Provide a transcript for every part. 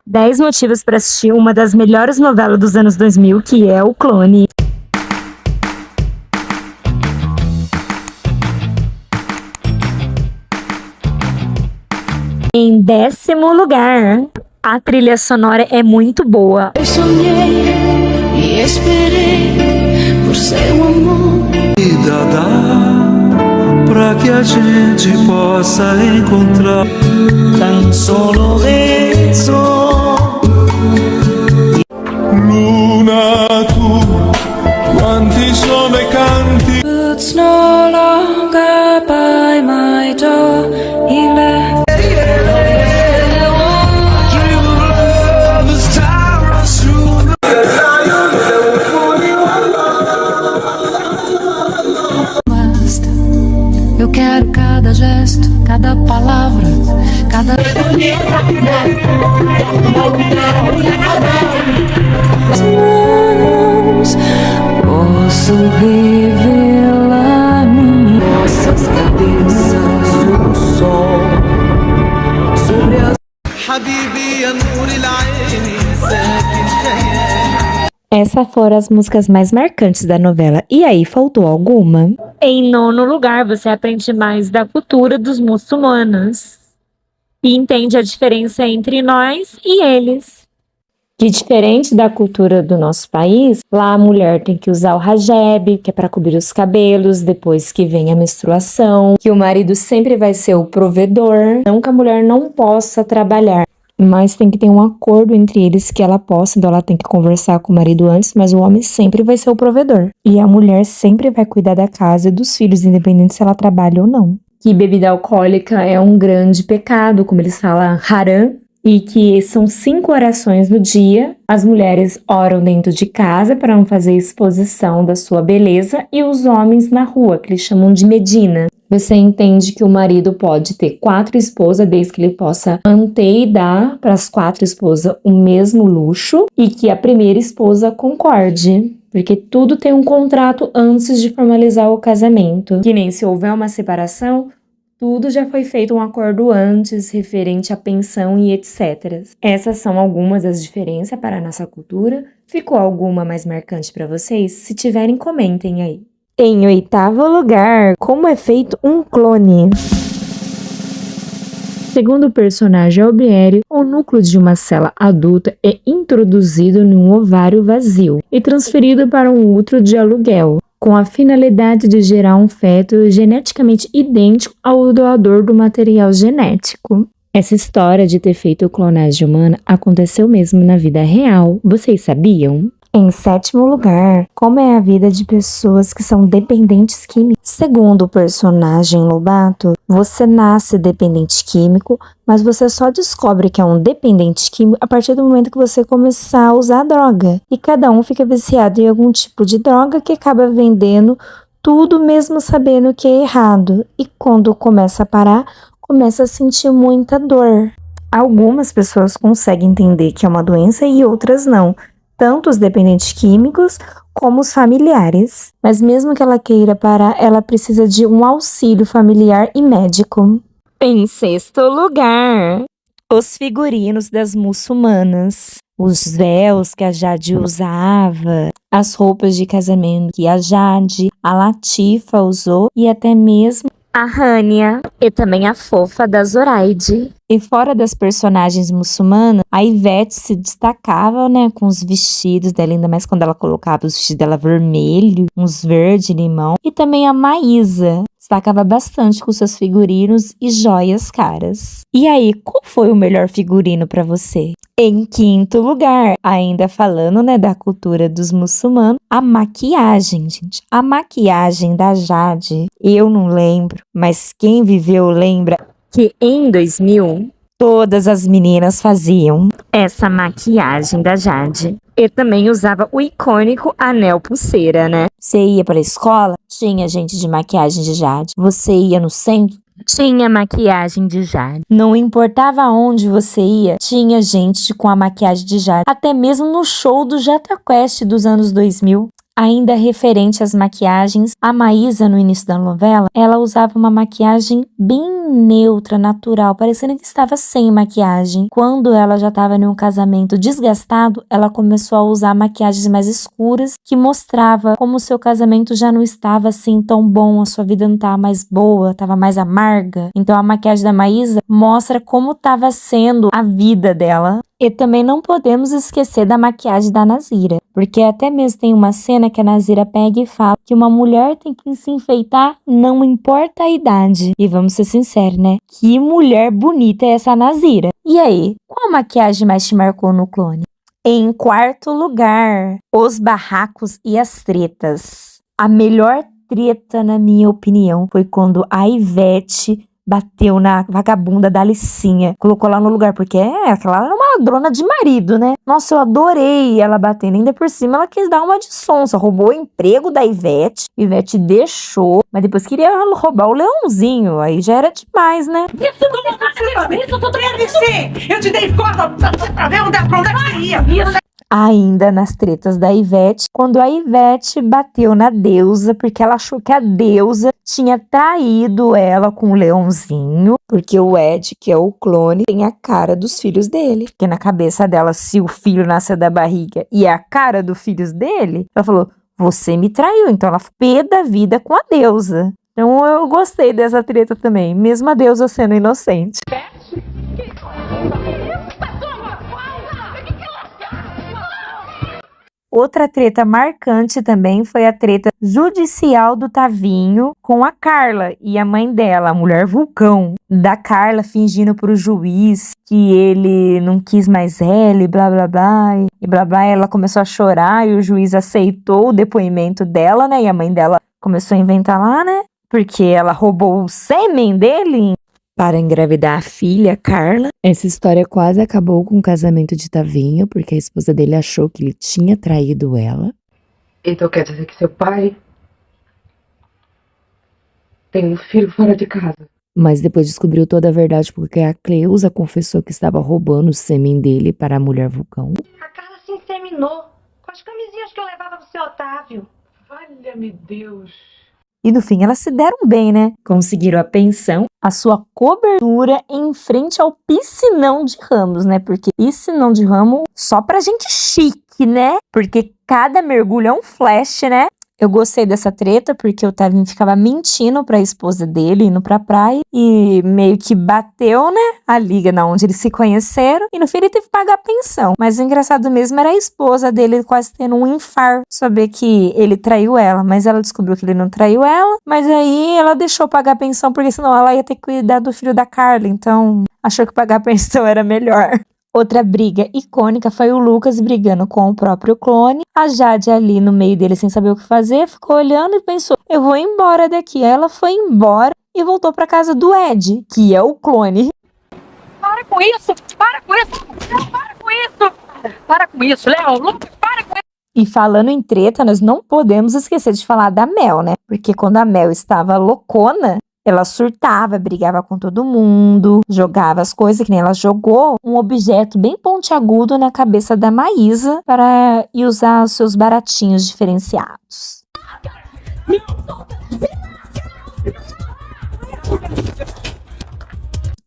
10 motivos para assistir uma das melhores novelas dos anos 2000, que é O Clone. Em 10º lugar, a trilha sonora é muito boa. Eu sonhei e esperei por seu amor. Vida dá pra que a gente possa encontrar tan solo eso. Luna, tu quanti sono i canti. It's no longer by my door. He left. Basta. Eu quero cada gesto, cada palavra, cada mãos. Posso revelar nossas cabeças no sol sobre as حبيبي يا نور العين ساكن خيالي. Essas foram as músicas mais marcantes da novela. E aí, faltou alguma? Em 9º lugar, você aprende mais da cultura dos muçulmanos e entende a diferença entre nós e eles. Que diferente da cultura do nosso país, lá a mulher tem que usar o hijab, que é para cobrir os cabelos, depois que vem a menstruação, que o marido sempre vai ser o provedor, não que a mulher não possa trabalhar, mas tem que ter um acordo entre eles que ela possa, então ela tem que conversar com o marido antes, mas o homem sempre vai ser o provedor. E a mulher sempre vai cuidar da casa e dos filhos, independente se ela trabalha ou não. Que bebida alcoólica é um grande pecado, como eles falam, haram, e que são 5 orações no dia. As mulheres oram dentro de casa para não fazer exposição da sua beleza e os homens na rua, que eles chamam de Medina. Você entende que o marido pode ter 4 esposas desde que ele possa manter e dar para as 4 esposas o mesmo luxo e que a primeira esposa concorde. Porque tudo tem um contrato antes de formalizar o casamento. Que nem se houver uma separação, tudo já foi feito um acordo antes, referente à pensão e etc. Essas são algumas das diferenças para a nossa cultura. Ficou alguma mais marcante para vocês? Se tiverem, comentem aí. Em 8º lugar, como é feito um clone? Segundo o personagem Albieri, o núcleo de uma célula adulta é introduzido num ovário vazio e transferido para um útero de aluguel, com a finalidade de gerar um feto geneticamente idêntico ao doador do material genético. Essa história de ter feito clonagem humana aconteceu mesmo na vida real. Vocês sabiam? Em 7º lugar, como é a vida de pessoas que são dependentes químicos? Segundo o personagem Lobato, você nasce dependente químico, mas você só descobre que é um dependente químico a partir do momento que você começar a usar droga. E cada um fica viciado em algum tipo de droga que acaba vendendo tudo mesmo sabendo que é errado. E quando começa a parar, começa a sentir muita dor. Algumas pessoas conseguem entender que é uma doença e outras não. Tanto os dependentes químicos como os familiares. Mas mesmo que ela queira parar, ela precisa de um auxílio familiar e médico. Em 6º lugar, os figurinos das muçulmanas. Os véus que a Jade usava, as roupas de casamento que a Jade, a Latifa usou e até mesmo a Rania e também a fofa da Zoraide. E fora das personagens muçulmanas, a Ivete se destacava, né, com os vestidos dela, ainda mais quando ela colocava os vestidos dela vermelho, uns verde limão. E também a Maísa destacava bastante com seus figurinos e joias caras. E aí, qual foi o melhor figurino para você? Em 5º lugar, ainda falando, né, da cultura dos muçulmanos, a maquiagem, gente. A maquiagem da Jade, eu não lembro, mas quem viveu lembra que em 2000, todas as meninas faziam essa maquiagem da Jade. E também usava o icônico anel pulseira, né? Você ia para a escola, tinha gente de maquiagem de Jade. Você ia no centro, tinha maquiagem de Jade. Não importava onde você ia, tinha gente com a maquiagem de Jade. Até mesmo no show do Jota Quest dos anos 2000. Ainda referente às maquiagens, a Maísa, no início da novela, ela usava uma maquiagem bem neutra, natural, parecendo que estava sem maquiagem. Quando ela já estava em um casamento desgastado, ela começou a usar maquiagens mais escuras, que mostrava como o seu casamento já não estava assim tão bom, a sua vida não estava mais boa, estava mais amarga. Então a maquiagem da Maísa mostra como estava sendo a vida dela. E também não podemos esquecer da maquiagem da Nazira, porque até mesmo tem uma cena que a Nazira pega e fala que uma mulher tem que se enfeitar, não importa a idade. E vamos ser sinceros, né? Que mulher bonita é essa Nazira. E aí, qual maquiagem mais te marcou no Clone? Em quarto lugar, os barracos e as tretas. A melhor treta, na minha opinião, foi quando a Ivete bateu na vagabunda da Alicinha, colocou lá no lugar, porque aquela era uma ladrona de marido, né? Nossa, eu adorei ela batendo, ainda por cima ela quis dar uma de sonsa, roubou o emprego da Ivete deixou, mas depois queria roubar o leãozinho, aí já era demais, né? Isso não é fácil, isso tudo é ABC. Eu te dei corda pra ver onde é que você ia. Ainda nas tretas da Ivete, quando a Ivete bateu na Deusa, porque ela achou que a Deusa tinha traído ela com o leãozinho, porque o Ed, que é o clone, tem a cara dos filhos dele. Porque na cabeça dela, se o filho nasceu da barriga e é a cara dos filhos dele, ela falou, você me traiu. Então ela ficou pé da vida com a Deusa. Então eu gostei dessa treta também, mesmo a Deusa sendo inocente. Outra treta marcante também foi a treta judicial do Tavinho com a Carla e a mãe dela, a mulher vulcão. Da Carla fingindo pro juiz que ele não quis mais ela e blá blá blá. E blá blá, ela começou a chorar e o juiz aceitou o depoimento dela, né? E a mãe dela começou a inventar lá, né? Porque ela roubou o sêmen dele para engravidar a filha, Carla. Essa história quase acabou com o casamento de Tavinho, porque a esposa dele achou que ele tinha traído ela. Então quer dizer que seu pai tem um filho fora de casa? Mas depois descobriu toda a verdade porque a Cleusa confessou que estava roubando o sêmen dele para a mulher vulcão. A Carla se inseminou com as camisinhas que eu levava pro seu Otávio. Valha-me Deus. E no fim elas se deram bem, né? Conseguiram a pensão, a sua cobertura em frente ao piscinão de Ramos, né? Porque piscinão de Ramos só pra gente chique, né? Porque cada mergulho é um flash, né? Eu gostei dessa treta porque o Tavinho ficava mentindo pra esposa dele, indo pra praia, e meio que bateu, né, a liga na onde eles se conheceram, e no fim ele teve que pagar a pensão. Mas o engraçado mesmo era a esposa dele quase tendo um infarto, saber que ele traiu ela, mas ela descobriu que ele não traiu ela, mas aí ela deixou pagar a pensão, porque senão ela ia ter que cuidar do filho da Carla, então achou que pagar a pensão era melhor. Outra briga icônica foi o Lucas brigando com o próprio clone. A Jade ali no meio dele sem saber o que fazer, ficou olhando e pensou, eu vou embora daqui. Ela foi embora e voltou pra casa do Ed, que é o clone. Para com isso, para com isso, não, para com isso. Para com isso, Léo, Lucas, para com isso. E falando em treta, nós não podemos esquecer de falar da Mel, né? Porque quando a Mel estava loucona, ela surtava, brigava com todo mundo, jogava as coisas, que nem ela jogou um objeto bem pontiagudo na cabeça da Maísa para ir usar os seus baratinhos diferenciados.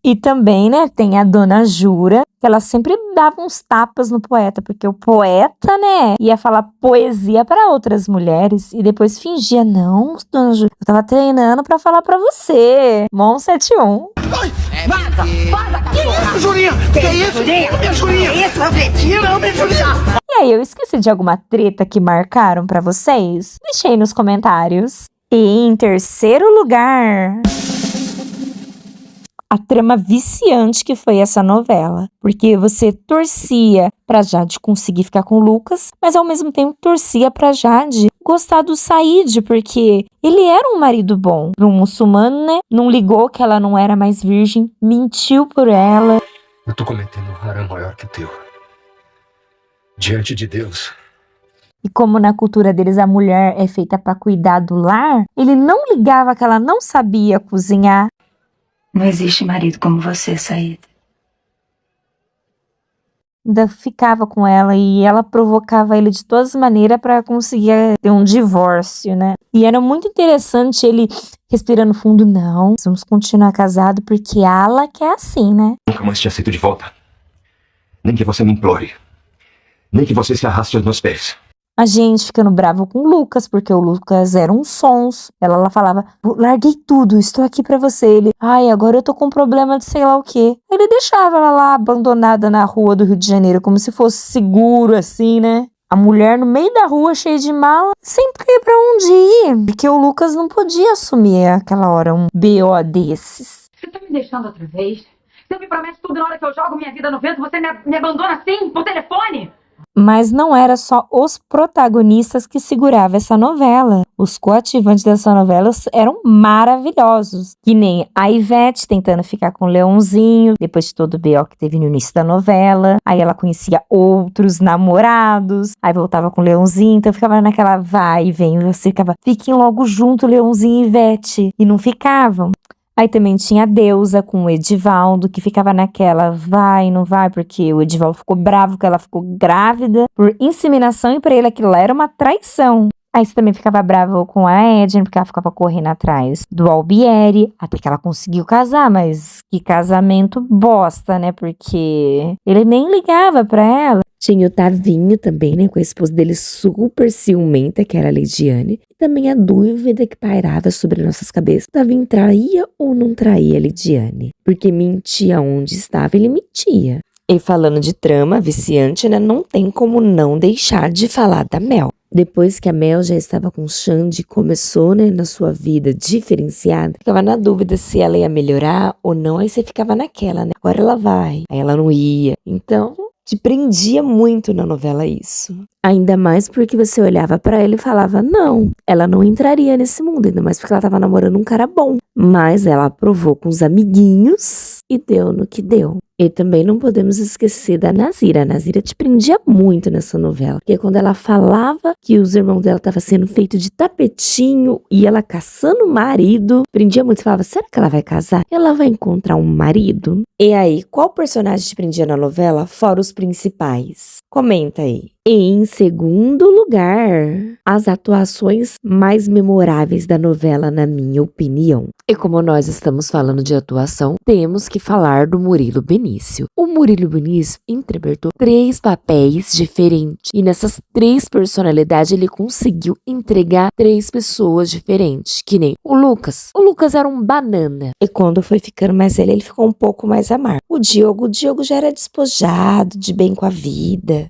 E também, né, tem a Dona Jura, que ela sempre dava uns tapas no poeta, porque o poeta, né, ia falar poesia para outras mulheres e depois fingia, não, Dona Jura, eu tava treinando pra falar pra você. Mon 71. Vaza, cachorra. Jurinha, que isso? Jurinha, Jurinha. Que isso, Jurinha? E aí, eu esqueci de alguma treta que marcaram pra vocês? Deixei aí nos comentários. E em terceiro lugar, a trama viciante que foi essa novela, porque você torcia pra Jade conseguir ficar com o Lucas, mas ao mesmo tempo torcia pra Jade gostar do Said, porque ele era um marido bom, um muçulmano, né? Não ligou que ela não era mais virgem, mentiu por ela. Eu tô cometendo um haram maior que o teu. Diante de Deus. E como na cultura deles a mulher é feita pra cuidar do lar, ele não ligava que ela não sabia cozinhar. Não existe marido como você, Said. ainda ficava com ela e ela provocava ele de todas as maneiras para conseguir ter um divórcio, né? E era muito interessante ele respirando fundo, não, vamos continuar casado porque ela quer assim, né? Nunca mais te aceito de volta. Nem que você me implore. Nem que você se arraste aos meus pés. A gente ficando bravo com o Lucas, porque o Lucas era um sonso. Ela falava, larguei tudo, estou aqui pra você. Ele, ai, agora eu tô com problema de sei lá o quê. Ele deixava ela lá abandonada na rua do Rio de Janeiro, como se fosse seguro, assim, né? A mulher no meio da rua, cheia de mala, sem pra onde ir. Porque o Lucas não podia assumir aquela hora um BO desses. Você tá me deixando outra vez? Você me promete tudo na hora que eu jogo minha vida no vento, você me abandona assim, por telefone? Mas não era só os protagonistas que seguravam essa novela. Os coadjuvantes dessa novela eram maravilhosos. Que nem a Ivete tentando ficar com o Leãozinho, depois de todo o B.O. que teve no início da novela. Aí ela conhecia outros namorados, aí voltava com o Leãozinho, então ficava naquela vai e vem. Você ficava, fiquem logo junto, Leãozinho e Ivete. E não ficavam. Aí também tinha a Deusa com o Edivaldo, que ficava naquela vai, não vai, porque o Edivaldo ficou bravo que ela ficou grávida por inseminação e pra ele aquilo lá era uma traição. Aí você também ficava bravo com a Edna, porque ela ficava correndo atrás do Albieri, até que ela conseguiu casar, mas que casamento bosta, né, porque ele nem ligava pra ela. Tinha o Tavinho também, né, com a esposa dele super ciumenta, que era a Lidiane. E também a dúvida que pairava sobre nossas cabeças. Tavinho traía ou não traía a Lidiane? Porque mentia onde estava, ele mentia. E falando de trama viciante, né, não tem como não deixar de falar da Mel. Depois que a Mel já estava com o Xande, começou, né, na sua vida diferenciada, ficava na dúvida se ela ia melhorar ou não, aí você ficava naquela, né, agora ela vai, aí ela não ia. Então, te prendia muito na novela isso. Ainda mais porque você olhava pra ela e falava, não, ela não entraria nesse mundo, ainda mais porque ela tava namorando um cara bom. Mas ela aprovou com os amiguinhos e deu no que deu. E também não podemos esquecer da Nazira. A Nazira te prendia muito nessa novela. Porque quando ela falava que os irmãos dela estavam sendo feitos de tapetinho e ela caçando o marido, prendia muito. Você falava, será que ela vai casar? Ela vai encontrar um marido? E aí, qual personagem te prendia na novela, fora os principais? Comenta aí. E em segundo lugar, as atuações mais memoráveis da novela, na minha opinião. E como nós estamos falando de atuação, temos que falar do Murilo Benício. O Murilo Benício interpretou 3 papéis diferentes. E nessas 3 personalidades, ele conseguiu entregar 3 pessoas diferentes. Que nem o Lucas. O Lucas era um banana. E quando foi ficando mais velho, ele ficou um pouco mais amargo. O Diogo já era despojado, de bem com a vida.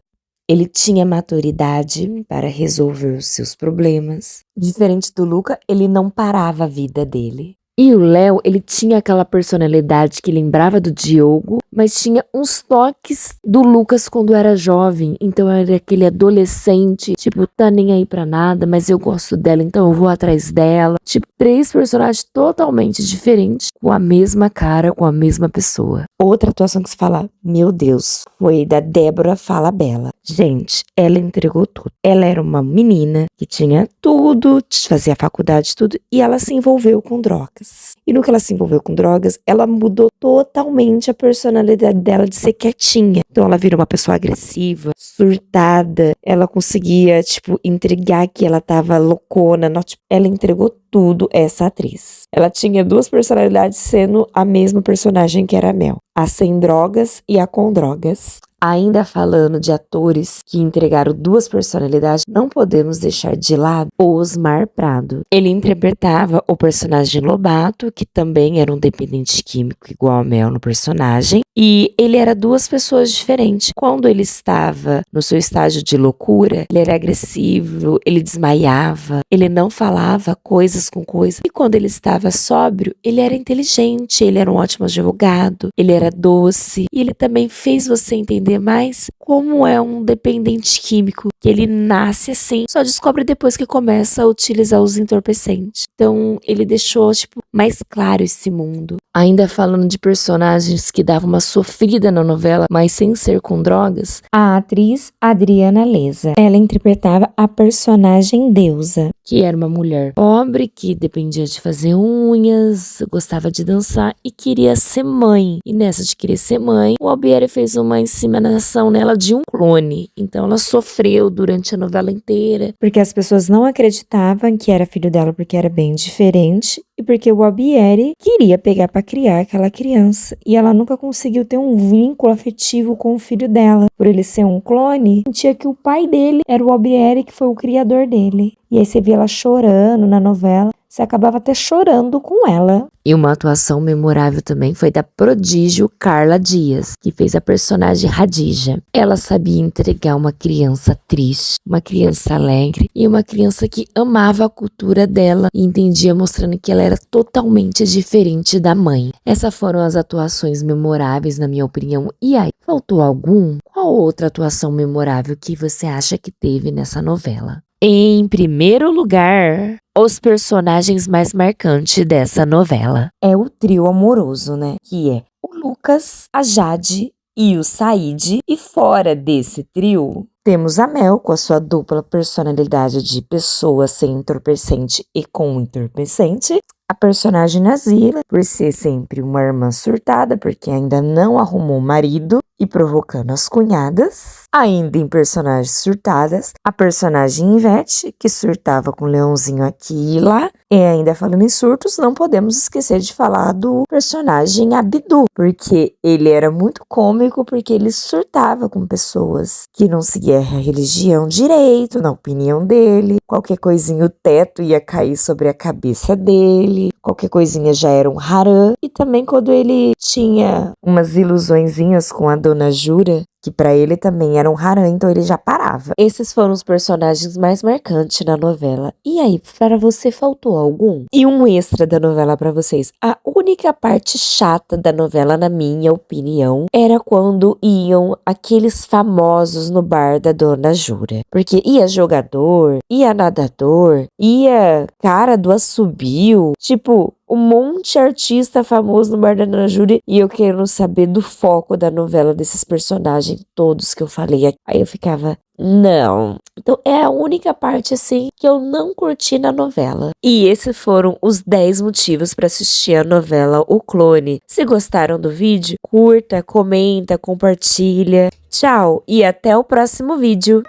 Ele tinha maturidade para resolver os seus problemas. Diferente do Luca, ele não parava a vida dele. E o Léo, ele tinha aquela personalidade que lembrava do Diogo, mas tinha uns toques do Lucas quando era jovem. Então era aquele adolescente, tipo, tá nem aí pra nada, mas eu gosto dela, então eu vou atrás dela. Tipo, 3 personagens totalmente diferentes, com a mesma cara, com a mesma pessoa. Outra atuação que se fala, meu Deus, foi da Débora Falabella. Gente, ela entregou tudo. Ela era uma menina que tinha tudo, fazia faculdade, tudo, e ela se envolveu com drogas. E no que ela se envolveu com drogas, ela mudou totalmente a personalidade dela de ser quietinha. Então ela virou uma pessoa agressiva, surtada. Ela conseguia, tipo, entregar que ela tava loucona. Ela entregou tudo, essa atriz. Ela tinha 2 personalidades sendo a mesma personagem que era a Mel. A sem drogas e a com drogas. Ainda falando de atores que entregaram 2 personalidades, não podemos deixar de lado Osmar Prado. Ele interpretava o personagem Lobato, que também era um dependente químico igual a Mel no personagem, e ele era 2 pessoas diferentes. Quando ele estava no seu estágio de loucura, ele era agressivo, ele desmaiava, ele não falava coisas com coisas. E quando ele estava sóbrio, ele era inteligente, ele era um ótimo advogado, ele era doce, e ele também fez você entender mais como é um dependente químico, que ele nasce assim, só descobre depois que começa a utilizar os entorpecentes. Então ele deixou, tipo, mais claro esse mundo. Ainda falando de personagens que davam uma sofrida na novela, mas sem ser com drogas, a atriz Adriana Leza. Ela interpretava a personagem Deusa, que era uma mulher pobre que dependia de fazer unhas, gostava de dançar e queria ser mãe. E nessa de querer ser mãe, o Albieri fez uma inseminação nela de um clone. Então ela sofreu durante a novela inteira, porque as pessoas não acreditavam que era filho dela porque era bem diferente e porque o Albieri queria pegar para criar aquela criança. E ela nunca conseguiu ter um vínculo afetivo com o filho dela. Por ele ser um clone, sentia que o pai dele era o Albieri, que foi o criador dele. E aí você via ela chorando na novela. Você acabava até chorando com ela. E uma atuação memorável também foi da prodígio Carla Dias, que fez a personagem Radija. Ela sabia entregar uma criança triste, uma criança alegre e uma criança que amava a cultura dela e entendia, mostrando que ela era totalmente diferente da mãe. Essas foram as atuações memoráveis, na minha opinião. E aí, faltou algum? Qual outra atuação memorável que você acha que teve nessa novela? Em primeiro lugar, os personagens mais marcantes dessa novela é o trio amoroso, né? Que é o Lucas, a Jade e o Said. E fora desse trio, temos a Mel com a sua dupla personalidade de pessoa sem entorpecente e com entorpecente. A personagem Nazila, por ser sempre uma irmã surtada, porque ainda não arrumou marido e provocando as cunhadas. Ainda em personagens surtadas, a personagem Ivete, que surtava com o Leãozinho aqui e lá. E ainda falando em surtos, não podemos esquecer de falar do personagem Abdu, porque ele era muito cômico, porque ele surtava com pessoas que não seguiam a religião direito, na opinião dele. Qualquer coisinha o teto ia cair sobre a cabeça dele, qualquer coisinha já era um harã. E também quando ele tinha umas ilusõezinhas com a Dona Jura, que pra ele também era um harã, então ele já parava. Esses foram os personagens mais marcantes na novela. E aí, para você faltou algum? E um extra da novela pra vocês. A única parte chata da novela, na minha opinião, era quando iam aqueles famosos no bar da Dona Jura. Porque ia jogador, ia nadador, ia cara do assobio, tipo, um monte de artista famoso no bar da Dona Júlia e eu querendo saber do foco da novela desses personagens todos que eu falei. Aí eu ficava, não. Então é a única parte assim que eu não curti na novela. E esses foram os 10 motivos para assistir a novela O Clone. Se gostaram do vídeo, curta, comenta, compartilha. Tchau e até o próximo vídeo.